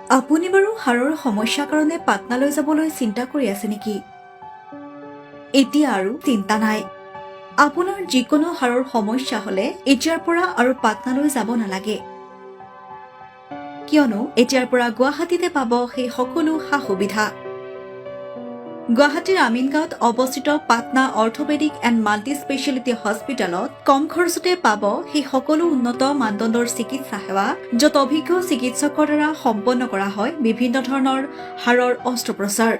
আপুনি বাৰু হাড়ৰ সমস্যাৰ কাৰণে পাটনালৈ যাবলৈ চিন্তা কৰি আছে নেকি? এতিয়া আৰু চিন্তা নাই। আপোনাৰ যিকোনো হাড়ৰ সমস্যা হলে এতিয়াৰ পৰা আৰু পাটনালৈ যাব নালাগে, কিয়নো এতিয়াৰ পৰা গুৱাহাটীতে পাব সেই সকলো সা-সুবিধা। গুৱাহাটীৰ আমিনগাঁৱত অৱস্থিত Patna orthopaedic and multi speciality হস্পিটেলত কম খৰচতে পাব সেই সকলো উন্নত মানদণ্ডৰ চিকিৎসা সেৱা, য'ত অভিজ্ঞ চিকিৎসকৰ দ্বাৰা সম্পন্ন কৰা হয় বিভিন্ন ধৰণৰ হাড়ৰ অস্ত্ৰোপচাৰ।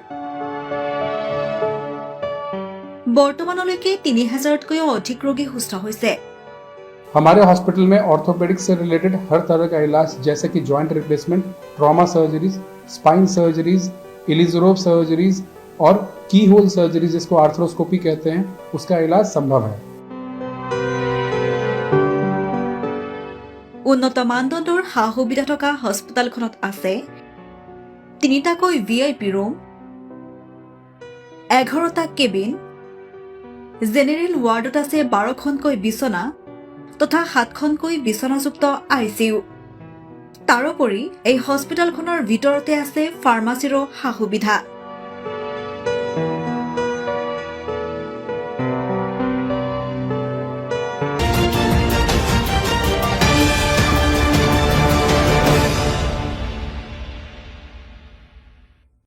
বৰ্তমানলৈকে ৩,০০০তকৈও অধিক ৰোগী সুস্থ হৈছে। हमारे हॉस्पिटल में ऑर्थोपेडिक्स से रिलेटेड हर तरह का इलाज जैसे कि joint replacement, trauma surgeries, spine surgeries, Ilizarov surgeries और की होल सर्जरी जिसको आर्थ्रोस्कोपी कहते हैं, उसका इलाज संभव है। উন্নত মানদণ্ডৰ সা-সুবিধা থকা হস্পিটেলখনত আছে ৩টাকৈ VIP ৰুম, 11টা কেবিন, জেনেৰেল ৱাৰ্ডত আছে 12খনকৈ বিচনা তথা 7খনকৈ বিচনাযুক্ত ICU। তাৰোপৰি এই হস্পিটেলখনৰ ভিতৰতে আছে ফাৰ্মাচীৰো সা-সুবিধা।